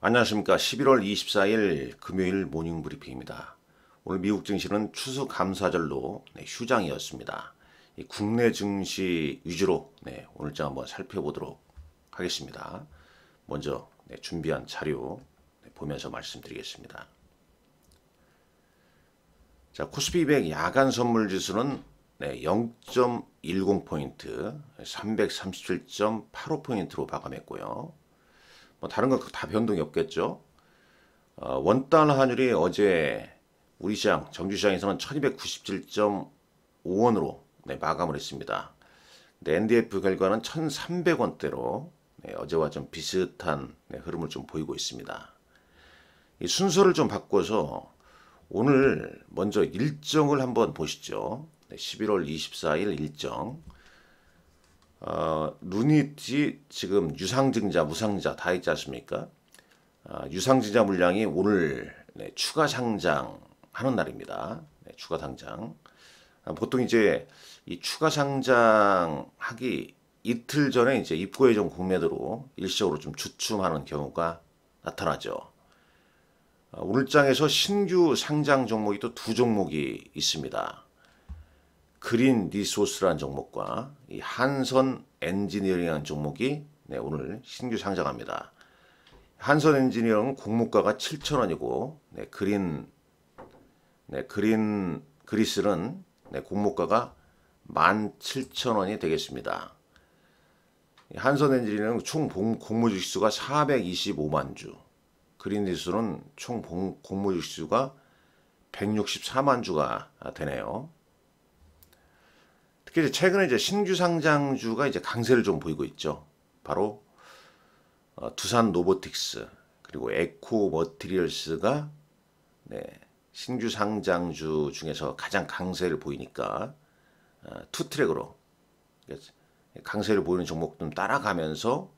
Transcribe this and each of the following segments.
안녕하십니까. 11월 24일 금요일 모닝 브리핑입니다. 오늘 미국 증시는 추수감사절로 휴장이었습니다. 이 국내 증시 위주로 오늘장 한번 살펴보도록 하겠습니다. 먼저 준비한 자료 보면서 말씀드리겠습니다. 자, 코스피 200 야간 선물 지수는 0.10포인트, 337.85포인트로 마감했고요. 뭐 다른 건 다 변동이 없겠죠. 원달러 환율이 어제 우리 시장, 정주시장에서는 1297.5원으로 마감을 했습니다. NDF 결과는 1300원대로 어제와 좀 비슷한 흐름을 좀 보이고 있습니다. 이 순서를 좀 바꿔서 오늘 먼저 일정을 한번 보시죠. 11월 24일 일정. 루니티 지금 유상증자, 무상증자 다 있지 않습니까? 유상증자 물량이 오늘 추가 상장하는 날입니다. 추가 상장. 보통 이제 이 추가 상장하기 이틀 전에 이제 입고 예정 공매도로 일시적으로 좀 주춤하는 경우가 나타나죠. 오늘 장에서 신규 상장 종목이 또 두 종목이 있습니다. 그린 리소스라는 종목과 이 한선 엔지니어링이라는 종목이 오늘 신규 상장합니다. 한선 엔지니어링은 공모가가 7,000원이고 그린 그리스는 공모가가 17,000원이 되겠습니다. 한선 엔지니어링은 총 공모 주식수가 425만 주, 그린 리소스는 총 공모 주식수가 164만 주가 되네요. 특히 최근에 이제 신규 상장주가 이제 강세를 좀 보이고 있죠. 바로 두산 로보틱스 그리고 에코 머티리얼스가 신규 상장주 중에서 가장 강세를 보이니까 투트랙으로 강세를 보이는 종목 좀 따라가면서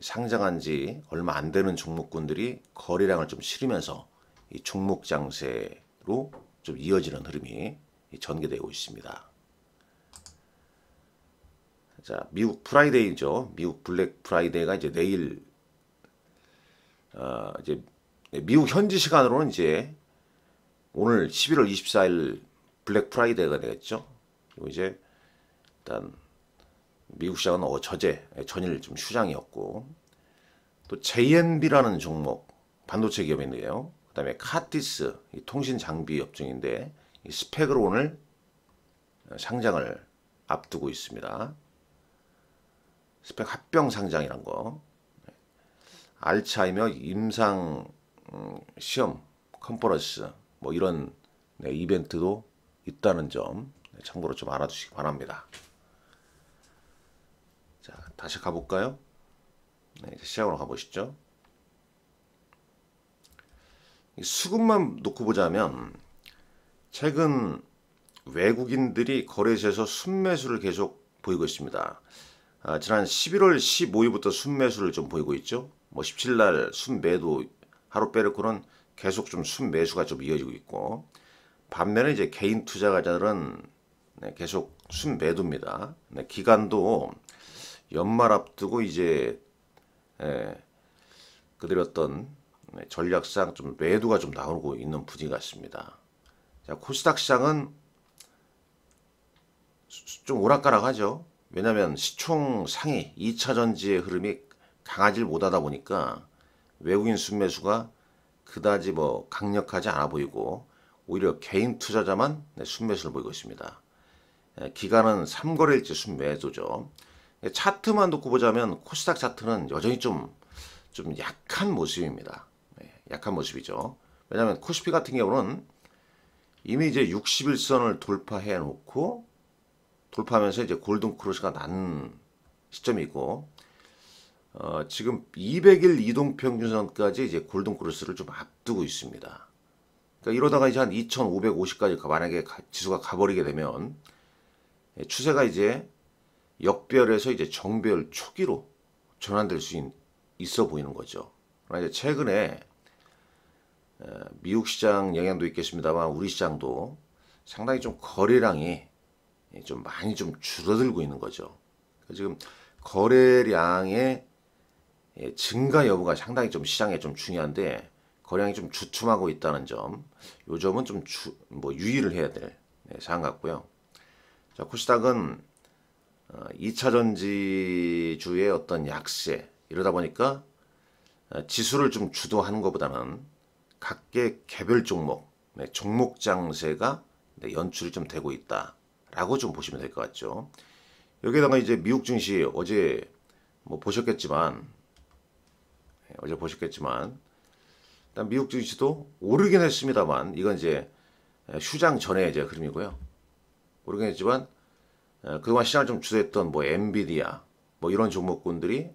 상장한 지 얼마 안 되는 종목군들이 거래량을 좀 실으면서 이 종목 장세로 좀 이어지는 흐름이 전개되고 있습니다. 자, 미국 프라이데이죠. 미국 블랙 프라이데이가 이제 내일 이제 미국 현지 시간으로는 이제 오늘 11월 24일 블랙 프라이데이가 되겠죠. 그리고 이제 일단 미국 시장은 전일 좀 휴장이었고 또 JNB라는 종목 반도체 기업인데요. 그다음에 카티스 통신 장비 업종인데 이 스펙으로 오늘 상장을 앞두고 있습니다. 스펙 합병 상장이란 거. 알츠하이머 임상 시험 컨퍼런스 뭐 이런 이벤트도 있다는 점 참고로 좀 알아두시기 바랍니다. 자, 다시 가볼까요? 이제 시작으로 가보시죠. 수급만 놓고 보자면 최근 외국인들이 거래소에서 순매수를 계속 보이고 있습니다. 지난 11월 15일부터 순매수를 좀 보이고 있죠. 뭐 17날 순매도 하루 빼놓고는 계속 좀 순매수가 좀 이어지고 있고, 반면에 이제 개인 투자자들은 계속 순매도입니다. 기간도 연말 앞두고 이제 그들의 어떤 전략상 좀 매도가 좀 나오고 있는 분위기 같습니다. 자, 코스닥 시장은 좀 오락가락하죠. 왜냐하면 시총 상위 2차 전지의 흐름이 강하질 못하다 보니까 외국인 순매수가 그다지 뭐 강력하지 않아 보이고 오히려 개인 투자자만 순매수를 보이고 있습니다. 기간은 3거래일째 순매도죠. 차트만 놓고 보자면 코스닥 차트는 여전히 좀 약한 모습입니다. 약한 모습이죠. 왜냐하면 코스피 같은 경우는 이미 이제 61선을 돌파해 놓고 돌파하면서 이제 골든 크로스가 난 시점이고 지금 200일 이동 평균선까지 이제 골든 크로스를 좀 앞두고 있습니다. 그러니까 이러다가 이제 한 2,550까지 만약에 지수가 가버리게 되면 추세가 이제 역별에서 이제 정별 초기로 전환될 수 있어 보이는 거죠. 그러나 이제 최근에 미국 시장 영향도 있겠습니다만 우리 시장도 상당히 좀 거래량이 좀 많이 좀 줄어들고 있는 거죠. 지금 거래량의 증가 여부가 상당히 좀 시장에 좀 중요한데 거래량이 좀 주춤하고 있다는 점, 요 점은 좀 유의를 해야 될 사안 같고요. 자, 코스닥은 2차 전지주의 어떤 약세 이러다 보니까 지수를 좀 주도하는 것보다는 각계 개별 종목, 종목 장세가 연출이 좀 되고 있다라고 좀 보시면 될 것 같죠. 여기에다가 이제 미국 증시 어제 보셨겠지만, 일단 미국 증시도 오르긴 했습니다만, 이건 이제 휴장 전에 이제 흐름이고요. 오르긴 했지만 그동안 시장을 좀 주도했던 엔비디아 이런 종목군들이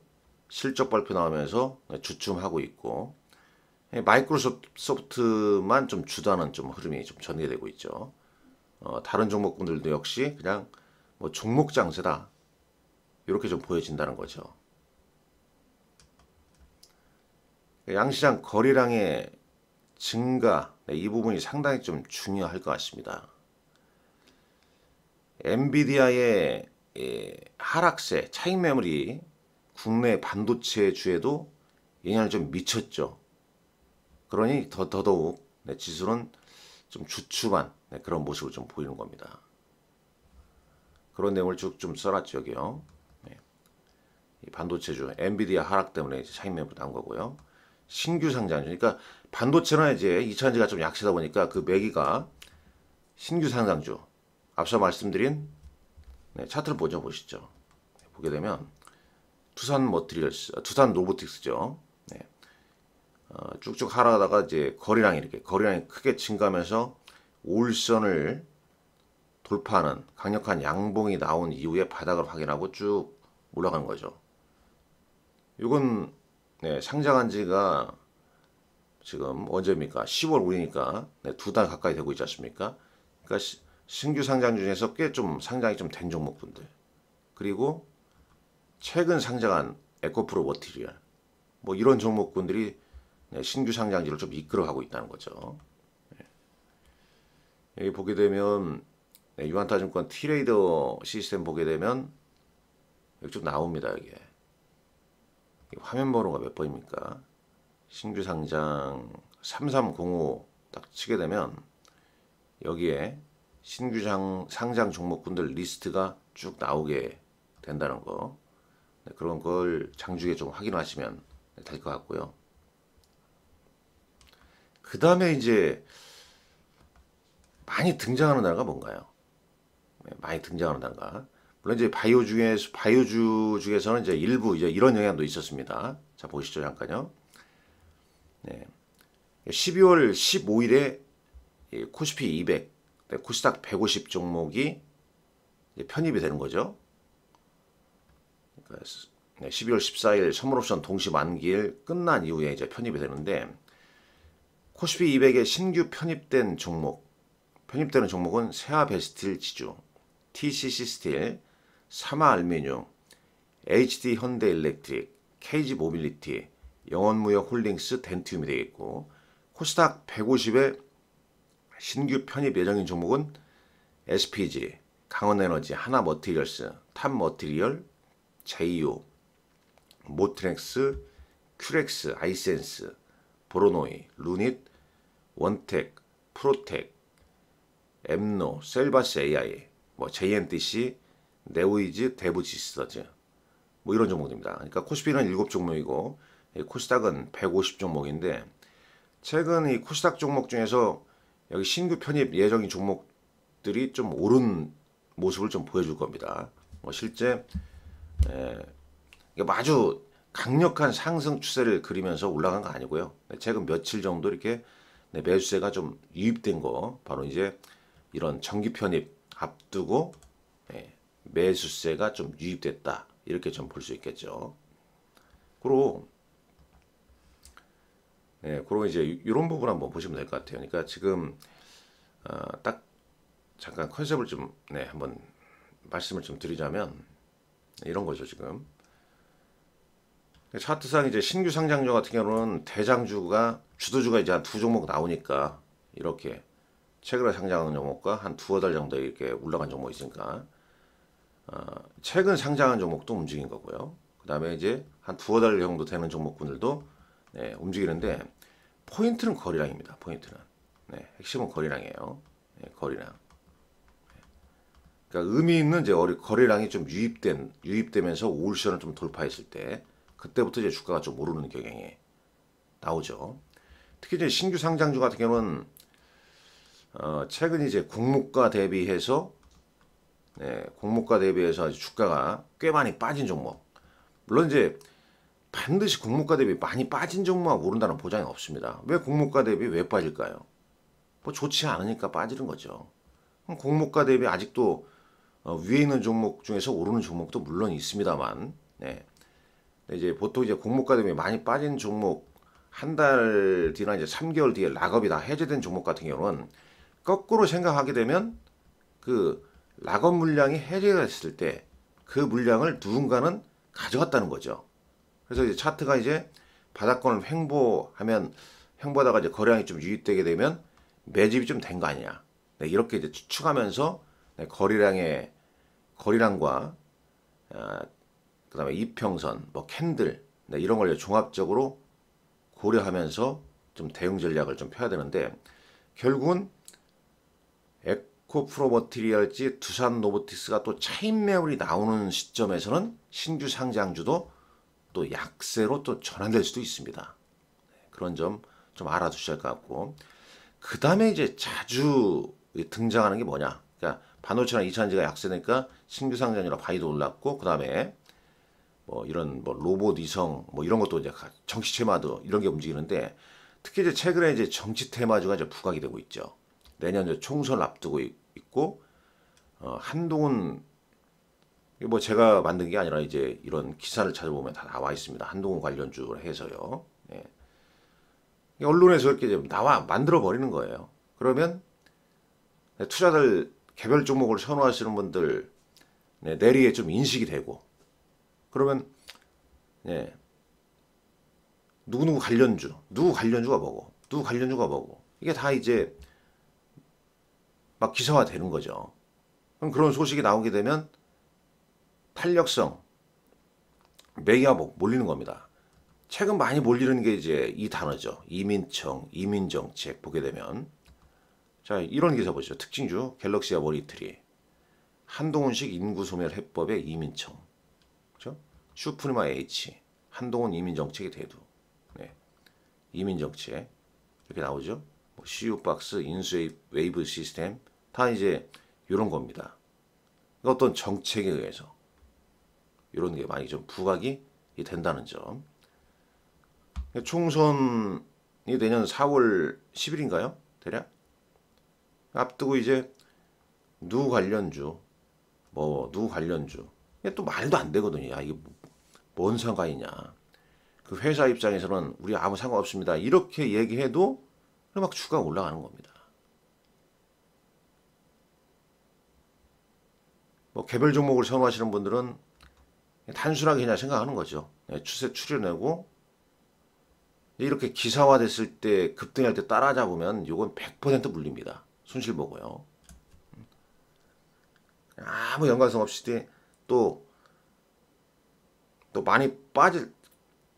실적 발표 나오면서 주춤하고 있고, 마이크로소프트만 좀 주도하는 좀 흐름이 좀 전개되고 있죠. 다른 종목군들도 역시 그냥 종목 장세다 이렇게 좀 보여진다는 거죠. 양시장 거래량의 증가, 이 부분이 상당히 좀 중요할 것 같습니다. 엔비디아의 하락세, 차익 매물이 국내 반도체주에도 영향을 좀 미쳤죠. 그러니 더더욱 지수는 좀 주춤한 그런 모습을 좀 보이는 겁니다. 그런 내용을 쭉 좀 써놨죠, 여기요. 이 반도체주, 엔비디아 하락 때문에 차익 매물이 나온 거고요. 신규 상장주, 그러니까 반도체는 이제 2차전지가 좀 약세다 보니까 그 매기가 신규 상장주, 앞서 말씀드린 차트를 먼저 보시죠. 보게 되면 두산 로보틱스죠. 쭉쭉 하락하다가 이제 거래량이 크게 증가하면서 5일선을 돌파하는 강력한 양봉이 나온 이후에 바닥을 확인하고 쭉 올라가는 거죠. 이건 상장한 지가 지금 언제입니까? 10월 5일이니까 2달 가까이 되고 있지 않습니까? 그러니까 신규 상장 중에서 꽤 좀 상장이 좀 된 종목분들, 그리고 최근 상장한 에코프로 머티리얼 이런 종목군들이 신규 상장지를 좀 이끌어가고 있다는 거죠. 여기 보게 되면 유한타증권 T레이더 시스템 보게 되면 여기 좀 나옵니다. 이게 화면 번호가 몇 번입니까? 신규 상장 3305 딱 치게 되면 여기에 신규 상장 종목군들 리스트가 쭉 나오게 된다는 거, 그런 걸 장중에 좀 확인하시면 될 것 같고요. 그 다음에 이제 많이 등장하는 단어가 뭔가요? 많이 등장하는 단어가, 물론 이제 바이오주 중에서는 이제 일부 이제 이런 영향도 있었습니다. 자, 보시죠, 잠깐요. 12월 15일에 코스피 200, 코스닥 150 종목이 편입이 되는 거죠. 그러니까 12월 14일 선물옵션 동시 만기일 끝난 이후에 이제 편입이 되는데, 코스피 200에 신규 편입되는 종목은 세아베스틸 지주, TCC 스틸, 사마알미늄, HD 현대일렉트릭, KG 모빌리티, 영원무역 홀딩스, 덴티움이 되겠고, 코스닥 150에 신규 편입 예정인 종목은 SPG, 강원에너지, 하나머티리얼스, 탑머티리얼, 제이오, 모트렉스, 큐렉스, 아이센스, 브로노이, 루닛, 원텍, 프로텍, 엠노, 셀바스 AI, JNTC, 네오이즈, 데브시스터즈 이런 종목입니다. 그러니까 코스피는 7종목이고 코스닥은 150 종목인데, 최근 이 코스닥 종목 중에서 여기 신규 편입 예정인 종목들이 좀 오른 모습을 좀 보여줄 겁니다. 실제 아주 강력한 상승 추세를 그리면서 올라간 거 아니고요. 최근 며칠 정도 이렇게 매수세가 좀 유입된 거, 바로 이제 이런 정기 편입 앞두고 매수세가 좀 유입됐다, 이렇게 좀 볼 수 있겠죠. 그리고 이제 이런 부분 한번 보시면 될 것 같아요. 그러니까 지금 딱 잠깐 컨셉을 좀 한번 말씀을 좀 드리자면 이런 거죠. 지금 차트상 이제 신규 상장주 같은 경우는 주도주가 이제 한 두 종목 나오니까 이렇게 최근에 상장한 종목과 한 두어 달 정도 이렇게 올라간 종목이 있으니까 최근 상장한 종목도 움직인 거고요. 그 그다음에 이제 한 두어 달 정도 되는 종목군들도 네, 움직이는데 포인트는 거래량입니다. 포인트는 네, 핵심은 거래량이에요. 네, 거래량. 그러니까 의미 있는 이제 거래량이 좀 유입되면서 오울선을 좀 돌파했을 때 그때부터 이제 주가가 좀 오르는 경향이 나오죠. 특히 이제 신규 상장주 같은 경우는 최근 이제 공모가 대비해서 공모가 대비해서 주가가 꽤 많이 빠진 종목. 물론 이제 반드시 공모가 대비 많이 빠진 종목만 오른다는 보장이 없습니다. 왜 공모가 대비 왜 빠질까요? 뭐 좋지 않으니까 빠지는 거죠. 그럼 공모가 대비 아직도 위에 있는 종목 중에서 오르는 종목도 물론 있습니다만, 네. 이제 보통 이제 공모가 대비 많이 빠진 종목 한 달 뒤나 이제 3개월 뒤에 락업이 다 해제된 종목 같은 경우는 거꾸로 생각하게 되면 그 락업 물량이 해제가 됐을 때 그 물량을 누군가는 가져갔다는 거죠. 그래서 이제 차트가 이제 바닥권을 횡보하다가 이제 거래량이 좀 유입되게 되면 매집이 좀 된 거 아니냐. 네, 이렇게 이제 추측하면서 네, 거래량과 그다음에 이평선, 뭐 캔들 네, 이런 걸 종합적으로 고려하면서 좀 대응 전략을 좀 펴야 되는데 결국은 에코프로머티리얼지 두산노보티스가 또 차익 매물이 나오는 시점에서는 신규 상장주도 또 약세로 또 전환될 수도 있습니다. 그런 점 좀 알아두셔야 할 것 같고 그 다음에 이제 자주 등장하는 게 뭐냐? 그러니까 반도체나 2차전지가 약세니까 신규 상장주나 바이도 올랐고 그 다음에 뭐 이런 뭐 로봇 이성 뭐 이런 것도 이제 정치 테마도 이런 게 움직이는데 특히 이제 최근에 이제 정치 테마주가 이제 부각이 되고 있죠. 내년 이제 총선 앞두고 있고 한동훈 뭐 제가 만든 게 아니라 이제 이런 기사를 찾아보면 다 나와 있습니다. 한동훈 관련주로 해서요. 예. 언론에서 이렇게 좀 나와 만들어 버리는 거예요. 그러면 투자들 개별 종목을 선호하시는 분들 내리에 좀 인식이 되고 그러면 예, 누구 관련주가 뭐고 이게 다 이제 막 기사화 되는 거죠. 그럼 그런 소식이 나오게 되면 탄력성, 매기가 몰리는 겁니다. 최근 많이 몰리는 게 이제 이 단어죠. 이민청, 이민정책 보게 되면 자 이런 기사 보시죠. 특징주 갤럭시와 머니터리 한동훈식 인구소멸 해법의 이민청 그렇죠? 슈프리마 H 한동훈 이민정책의 대두 네. 이민정책 이렇게 나오죠. 뭐 CU박스, 인수웨이브 시스템 다 이제 이런 겁니다. 어떤 정책에 의해서 이런 게 많이 좀 부각이 된다는 점. 총선이 내년 4월 10일인가요? 대략 앞두고 이제 누구 관련주 이게 또 말도 안 되거든요. 야, 이게 뭔 상관이냐. 그 회사 입장에서는 우리 아무 상관없습니다. 이렇게 얘기해도 막 주가가 올라가는 겁니다. 뭐 개별 종목을 선호하시는 분들은 단순하게 그냥 생각하는 거죠. 추세 추려내고 이렇게 기사화됐을 때 급등할 때 따라잡으면 이건 100% 물립니다. 손실 보고요. 아무 연관성 없이 또 많이 빠질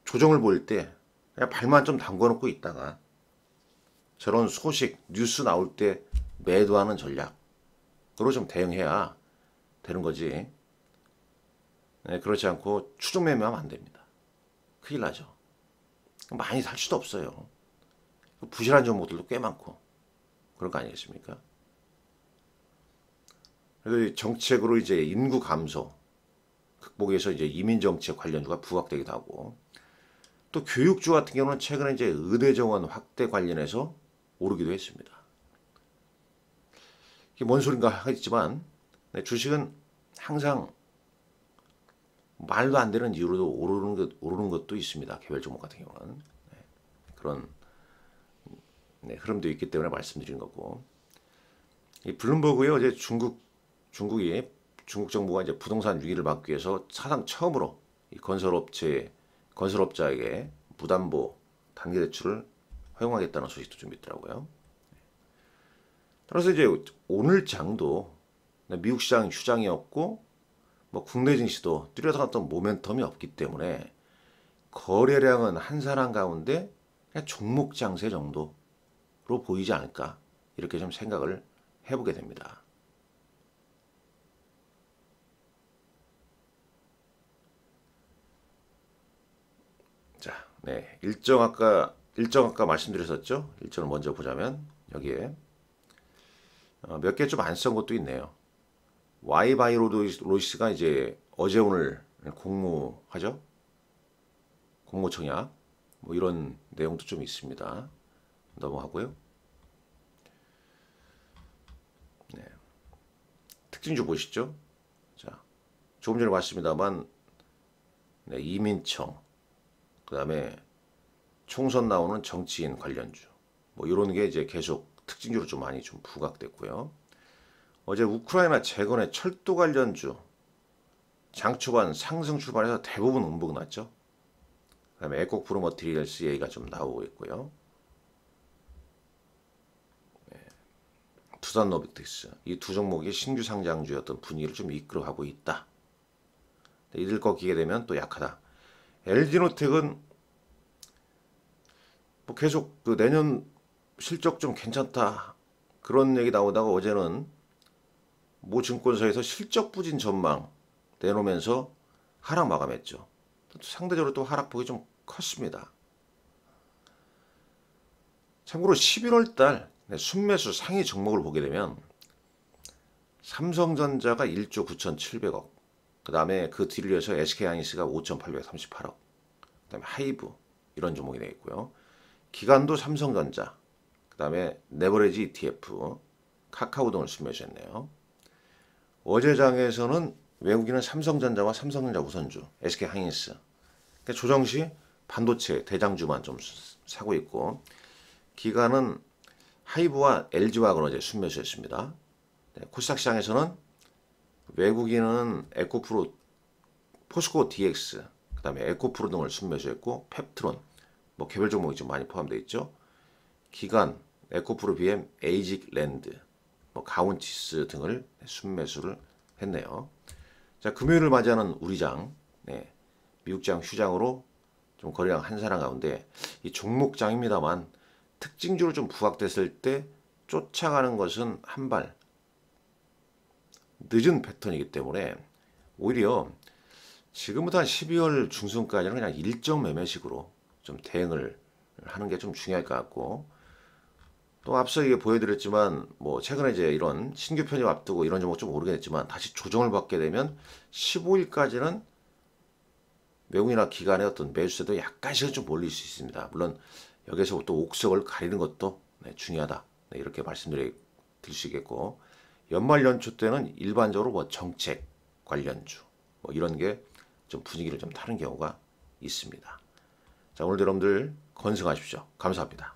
조정을 보일 때 그냥 발만 좀 담궈놓고 있다가 저런 소식 뉴스 나올 때 매도하는 전략으로 좀 대응해야 되는 거지. 네, 그렇지 않고 추종 매매하면 안 됩니다. 큰일 나죠. 많이 살 수도 없어요. 부실한 종목들도 꽤 많고 그럴 거 아니겠습니까? 그래서 정책으로 이제 인구 감소 극복해서 이제 이민 정책 관련주가 부각되기도 하고 또 교육주 같은 경우는 최근에 이제 의대 정원 확대 관련해서 오르기도 했습니다. 이게 뭔 소린가 하겠지만 주식은 항상 말도 안 되는 이유로도 오르는 것도 있습니다. 개별 종목 같은 경우는 그런 흐름도 있기 때문에 말씀드린 거고 이 블룸버그에 어제 중국 정부가 이제 부동산 위기를 막기 위해서 사상 처음으로 이 건설업자에게 무담보 단기 대출을 허용하겠다는 소식도 좀 있더라고요. 따라서 이제 오늘 장도 미국 시장 휴장이었고 뭐 국내 증시도 뚜렷한 어떤 모멘텀이 없기 때문에 거래량은 한 사람 가운데 그냥 종목 장세 정도로 보이지 않을까 이렇게 좀 생각을 해보게 됩니다. 자, 네, 일정 아까 말씀드렸었죠. 일정을 먼저 보자면 여기에 몇 개 좀 안 쓴 것도 있네요. Y바이오로시스가 이제 어제 오늘 공모하죠. 공모 청약 뭐 이런 내용도 좀 있습니다. 넘어가고요. 네. 특징주 보시죠. 자, 조금 전에 봤습니다만 네, 이민청, 그다음에 총선 나오는 정치인 관련주, 뭐 이런 게 이제 계속 특징주로 좀 많이 좀 부각됐고요. 어제 우크라이나 재건의 철도 관련주 장 초반 상승 출발해서 대부분 음봉 났죠. 그다음에 에코프로 머티리얼스 얘기가 좀 나오고 있고요. 두산 로보틱스 이 두 종목이 신규 상장주였던 분위기를 좀 이끌어가고 있다. 이들 꺾이게 되면 또 약하다. LG노텍은 뭐 계속 그 내년 실적 좀 괜찮다 그런 얘기 나오다가 어제는 모 증권사에서 실적 부진 전망 내놓으면서 하락 마감했죠. 상대적으로 또 하락폭이 좀 컸습니다. 참고로 11월 달 순매수 상위 종목을 보게 되면 삼성전자가 1조 9,700억, 그 다음에 그 뒤를 이어서 SK하이닉스가 5,838억, 그 다음에 하이브 이런 종목이 되어 있고요. 기관도 삼성전자, 그 다음에 네버레지 ETF, 카카오 등을 순매수했네요. 어제 장에서는 외국인은 삼성전자와 삼성전자 우선주, SK하이닉스, 그러니까 조정 시 반도체 대장주만 좀 사고 있고, 기관은 하이브와 LG화학을 어제 순매수했습니다. 네, 코스닥 시장에서는 외국인은 에코프로, 포스코 DX, 그 다음에 에코프로 등을 순매수했고, 펩트론, 뭐 개별 종목이 좀 많이 포함되어 있죠. 기관, 에코프로 BM, 에이직랜드, 뭐 가온치스 등을 순매수를 했네요. 자, 금요일을 맞이하는 우리장, 네, 미국장 휴장으로 좀 거래량 한 사람 가운데 이 종목장입니다만 특징주로 좀 부각됐을 때 쫓아가는 것은 한 발 늦은 패턴이기 때문에 오히려 지금부터 한 12월 중순까지는 그냥 일정 매매식으로 좀 대응을 하는 게 좀 중요할 것 같고, 또 앞서 이게 보여드렸지만 뭐 최근에 이제 이런 신규 편입 앞두고 이런 종목 좀 오르게 됐지만 다시 조정을 받게 되면 15일까지는 외국인이나 기관의 어떤 매수세도 약간씩은 좀 몰릴 수 있습니다. 물론 여기서 또 옥석을 가리는 것도 중요하다. 네, 이렇게 말씀드릴 수 있겠고, 연말 연초 때는 일반적으로 뭐 정책 관련주 뭐 이런 게 좀 분위기를 좀 타는 경우가 있습니다. 자, 오늘도 여러분들 건승하십시오. 감사합니다.